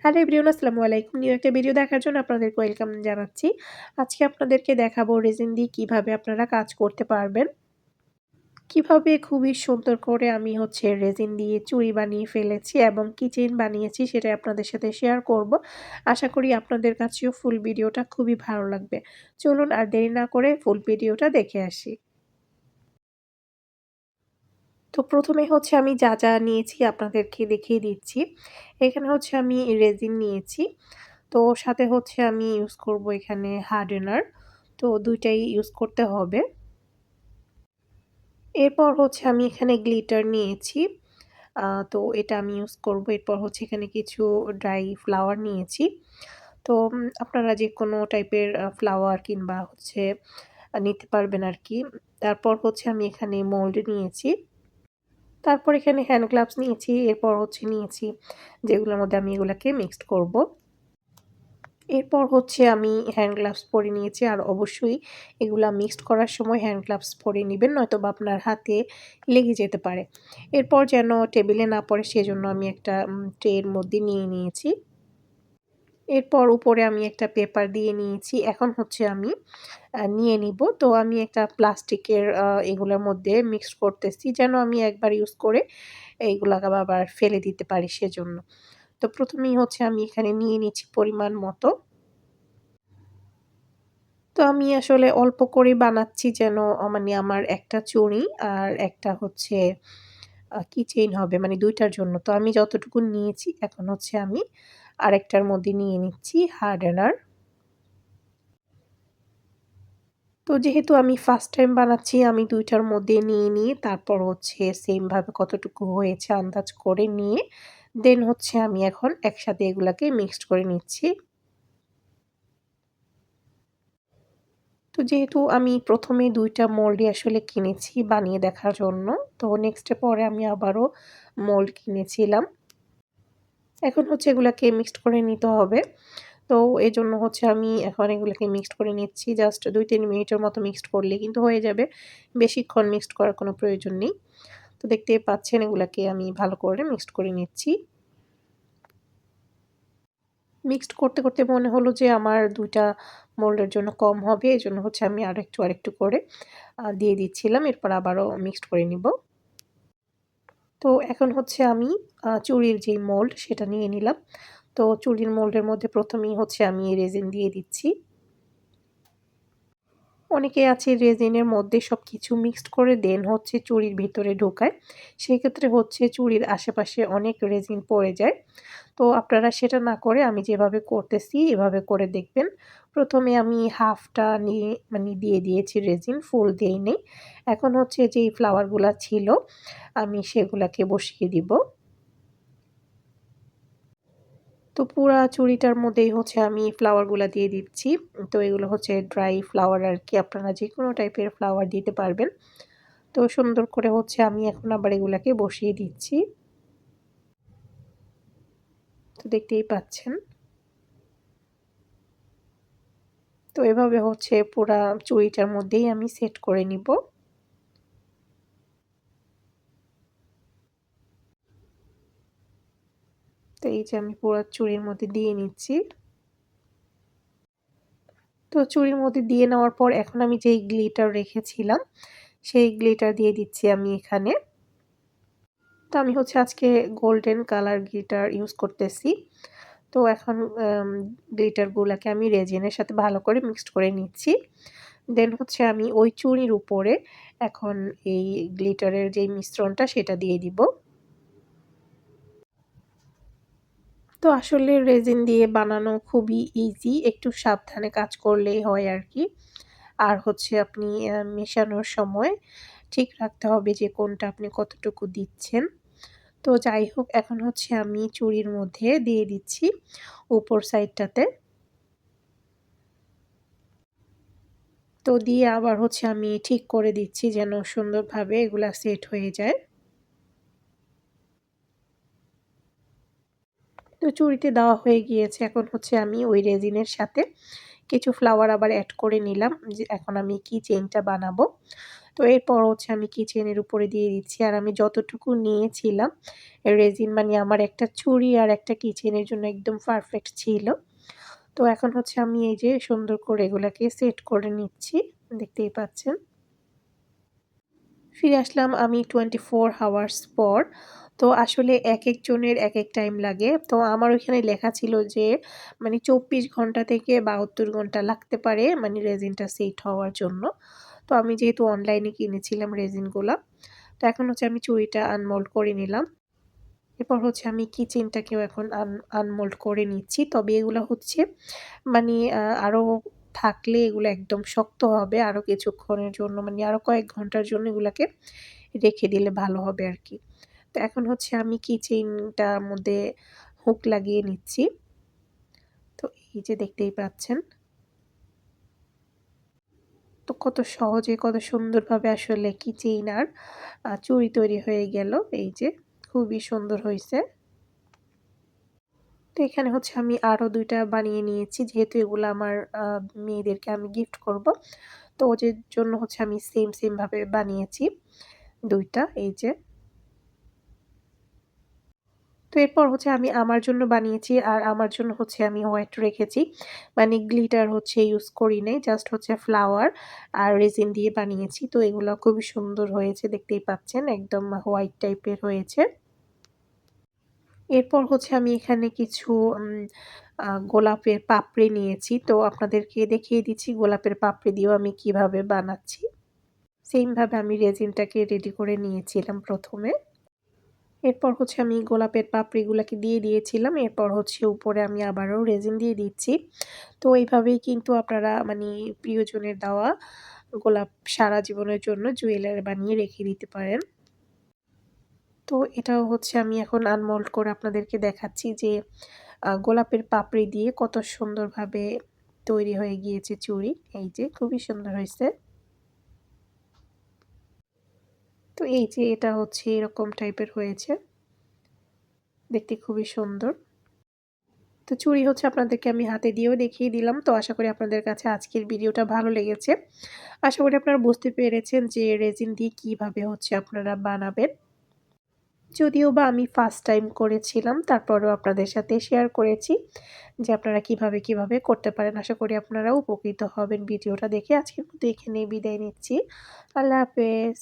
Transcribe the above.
Hello everyone, আসসালামু আলাইকুম। New একটা ভিডিও দেখার জন্য আপনাদেরকে ওয়েলকাম জানাচ্ছি। আজকে আপনাদেরকে দেখাবো রেজিন দিয়ে কিভাবে আপনারা কাজ করতে পারবেন। কিভাবে খুবই সুন্দর করে আমি রেজিন দিয়ে চুড়ি বানিয়ে ফেলেছি এবং কিচেইন বানিয়েছি সেটাই আপনাদের সাথে শেয়ার করব। আশা করি আপনাদের কাছেও ফুল ভিডিওটা খুবই ভালো লাগবে। চলুন আর দেরি না করে ফুল ভিডিওটা দেখে আসি। তো ১ম এ আমি যা নিয়েছি আপনাদেরকে দেখিয়ে দিচ্ছি। এখানে আমি রেজিন নিয়েছি। তো সাথে আমি ইউজ করব এখানে হার্ডেনার। তো ২ টাই ইউজ করতে হবে। এরপর আমি এখানে গ্লিটার নিয়েছি। আ তো এটা আমি ইউজ করব। এরপর এখানে কিছু ড্রাই ফ্লাওয়ার নিয়েছি। তো আপনারা যেকোনো টাইপের ফ্লাওয়ার কিংবা নিতে পারবেন আরকি। তারপর আমি এখানে মোল্ড নিয়েছি। তারপর এখানে হ্যান্ড গ্লাভস নিয়েছি। এরপর নিয়েছি যেগুলোর মধ্যে আমি এগুলাকে মিক্সড করব। এরপর আমি হ্যান্ড গ্লাভস পরে নিয়েছি। আর অবশ্যই এগুলা মিক্সড করার সময় হ্যান্ড গ্লাভস পরে নিবেন, নয়তোবা আপনার হাতে লেগে যেতে পারে। এরপর যেন টেবিলে না পড়ে সেজন্য আমি একটা ট্রের মধ্যে নিয়ে নিয়েছি। এরপর উপরে আমি একটা পেপার দিয়ে নিয়েছি। এখন আমি নিয়ে নিব। তো আমি একটা প্লাস্টিকের এগুলোর মধ্যে মিক্সড করতেছি যেন আমি একবার ইউজ করে এইগুলাকে আবার ফেলে দিতে পারি সেজন্য। তো ১ম এই আমি এখানে নিয়ে নিচ্ছি পরিমাণ মতো। তো আমি আসলে অল্প করে বানাচ্ছি যেন মানে আমার একটা চুড়ি আর একটা কিচেইন হবে মানে ২ টার জন্য। তো আমি যতটুকু নিয়েছি এখন আমি আরেকটার মধ্যে নিয়ে নিচ্ছি হার্ডেনার। তো যেহেতু আমি ফার্স্ট টাইম বানাচ্ছি আমি ২ টার মধ্যে নিয়ে তারপর সেম ভাবে কতটুকু হয়েছে আন্দাজ করে নিয়ে দেন আমি এখন একসাথে এগুলাকে মিক্সড করে নিচ্ছি। তো যেহেতু আমি ১ম এ ২ টা মোল্ডই আসলে কিনেছি বানিয়ে দেখার জন্য। তো নেক্সট এ পরে আমি আবারও মোল্ড কিনেছিলাম। এখন এগুলাকে মিক্সড করে নিতে হবে। তো এজন্য আমি এখন এগুলাকে মিক্সড করে নিচ্ছি। জাস্ট ২-৩ মিনিটের মতো মিক্সড করলেই কিন্তু হয়ে যাবে। বেশিক্ষণ মিক্সড করার কোনো প্রয়োজন নেই। তো দেখতেই পাচ্ছেন এগুলাকে আমি ভালো করে মিক্সড করে নিচ্ছি। মিক্সড করতে মনে হলো যে আমার ২ টা মোল্ডের জন্য কম হবে। এজন্য আমি আরেকটু করে দিয়ে দিচ্ছিলাম। এরপর আবারও মিক্সড করে নিব। তো এখন আমি চুড়ির যেই মোল্ড সেটা নিয়ে নিলাম। তো চুড়ির মোল্ডের মধ্যে ১ম এই আমি রেজিন দিয়ে দিচ্ছি। অনেকে আছে রেজিনের মধ্যে সবকিছু মিক্সড করে দেন চুড়ির ভিতরে ঢোকায়। সেক্ষেত্রে চুড়ির আশেপাশে অনেক রেজিন পড়ে যায়। তো আপনারা সেটা না করে আমি যেভাবে করতেছি এভাবে করে দেখবেন। ১ম এ আমি হাফটা নিয়ে মানে দিয়ে দিয়েছি রেজিন, ফুল দেইনি। এখন যেই ফ্লাওয়ারগুলা ছিল আমি সেগুলাকে বসিয়ে দিব। তো পুরা চুড়িটার মধ্যেই আমি ফ্লাওয়ারগুলা দিয়ে দিচ্ছি। তো এগুলো ড্রাই ফ্লাওয়ার আরকি। আপনারা যেকোনো টাইপের ফ্লাওয়ার দিতে পারবেন। তো সুন্দর করে আমি এখন আবার এগুলাকে বসিয়ে দিচ্ছি। তো দেখতেই পাচ্ছেন। তো এভাবে পুরা চুড়িটার মধ্যেই আমি সেট করে নিব। তো এই যে আমি পুরা চুড়ির মধ্যে দিয়ে নিচ্ছি। তো চুড়ির মধ্যে দিয়ে নেওয়ার পর এখন আমি যেই গ্লিটার রেখেছিলাম, সেই গ্লিটার দিয়ে দিচ্ছি আমি এখানে। তো আমি আজকে গোল্ডেন কালার গ্লিটার ইউজ করতেছি। তো এখন গ্লিটার গুলাকে আমি রেজিনের সাথে ভালো করে মিক্সড করে নিচ্ছি। দেন আমি ওই চুড়ির উপরে এখন এই গ্লিটারের যেই মিশ্রণটা সেটা দিয়ে দিব। তো আসলে রেজিন দিয়ে বানানো খুবই ইজি। একটু সাবধানে কাজ করলেই হয় আরকি। আর আপনি মেশানোর সময় ঠিক রাখতে হবে যে কোনটা আপনি কতটুকু দিচ্ছেন। তো যাই হোক এখন আমি চুড়ির মধ্যে দিয়ে দিচ্ছি উপর সাইডটাতে। তো দিয়ে আবার আমি ঠিক করে দিচ্ছি যেন সুন্দরভাবে এগুলা সেট হয়ে যায়। তো চুড়িতে দেওয়া হয়ে গিয়েছে। এখন আমি ওই রেজিনের সাথে কিছু ফ্লাওয়ার আবার এড করে নিলাম যে এখন আমি কি চেইনটা বানাবো। তো এরপর হচ্ছে আমি কিচেনের উপরে দিয়ে দিচ্ছি। আর আমি যতটুকু নিয়েছিলাম রেজিন মানে আমার একটা চুড়ি আর একটা কিচেনের জন্য একদম পারফেক্ট ছিল। তো এখন হচ্ছে আমি এই যে সুন্দর করে এগুলাকে সেট করে নিচ্ছি। দেখতেই পাচ্ছেন। ফিরে আসলাম আমি 24 হাওয়ার্স পর। তো আসলে একেক জনের একেক টাইম লাগে। তো আমার ওইখানে লেখা ছিল যে মানে 24 ঘন্টা থেকে 72 ঘন্টা লাগতে পারে মানে রেজিনটা সেট হওয়ার জন্য। তো আমি যেহেতু অনলাইনে কিনেছিলাম রেজিনগুলা, তো এখন হচ্ছে আমি চুড়িটা আনমোল্ড করে নিলাম। এরপর হচ্ছে আমি কিচেনটাকেও এখন আনমোল্ড করে নিচ্ছি। তবে এগুলা হচ্ছে মানে আরো থাকলে এগুলো একদম শক্ত হবে। আরো কিছুক্ষণের জন্য মানে আরো কয়েক ঘন্টার জন্য এগুলাকে রেখে দিলে ভালো হবে আরকি। তো এখন হচ্ছে আমি কিচেনটার মধ্যে হুক লাগিয়ে নিচ্ছি। তো এই যে দেখতেই পাচ্ছেন। তো কত সহজে কত সুন্দরভাবে আসলে কিচেইন আর চুড়ি তৈরি হয়ে গেল। এই যে খুবই সুন্দর হইছে। তো এখানে হচ্ছে আমি আরো ২ টা বানিয়ে নিয়েছি। যেহেতু এগুলো আমার মেয়েদেরকে আমি গিফট করব। তো ওদের জন্য হচ্ছে আমি সেম ভাবে বানিয়েছি ২ টা এই যে। তো এরপর হচ্ছে আমি আমার জন্য বানিয়েছি আর আমার জন্য হচ্ছে আমি হোয়াইট রেখেছি। মানে গ্লিটার হচ্ছে ইউজ করি নাই। জাস্ট হচ্ছে ফ্লাওয়ার আর রেজিন দিয়ে বানিয়েছি। তো এগুলা খুবই সুন্দর হয়েছে দেখতেই পাচ্ছেন। একদম হোয়াইট টাইপের হয়েছে। এরপর হচ্ছে আমি এখানে কিছু উম গোলাপের পাপড়ি নিয়েছি। তো আপনাদেরকে দেখিয়ে দিচ্ছি গোলাপের পাপড়ি দিয়েও আমি কিভাবে বানাচ্ছি। সেম ভাবে আমি রেজিনটাকে রেডি করে নিয়েছিলাম ১ম এ। এরপর হচ্ছে আমি গোলাপের পাপড়িগুলাকে দিয়ে দিয়েছিলাম। এরপর হচ্ছে উপরে আমি আবারও রেজিন দিয়ে দিচ্ছি। তো এইভাবেই কিন্তু আপনারা মানে প্রিয়জনের দেওয়া গোলাপ সারা জীবনের জন্য জুয়েলারি বানিয়ে রেখে দিতে পারেন। তো এটাও হচ্ছে আমি এখন আনমোল্ড করে আপনাদেরকে দেখাচ্ছি যে গোলাপের পাপড়ি দিয়ে কত সুন্দরভাবে তৈরি হয়ে গিয়েছে চুড়ি। এই যে খুবই সুন্দর হইছে। তো এই যে এটা হচ্ছে এরকম টাইপের হয়েছে। দেখতে খুবই সুন্দর। তো চুড়ি হচ্ছে আপনাদেরকে আমি হাতে দিয়েও দেখিয়ে দিলাম। তো আশা করি আপনাদের কাছে আজকের ভিডিওটা ভালো লেগেছে। আশা করি আপনারা বুঝতে পেরেছেন যে রেজিন দিয়ে কিভাবে হচ্ছে আপনারা বানাবেন। যদিও বা আমি ফার্স্ট টাইম করেছিলাম, তারপরেও আপনাদের সাথে শেয়ার করেছি যে আপনারা কিভাবে করতে পারেন। আশা করি আপনারাও উপকৃত হবেন ভিডিওটা দেখে। আজকের মতো এখানেই বিদায় নিচ্ছি। আল্লাহ হাফেজ।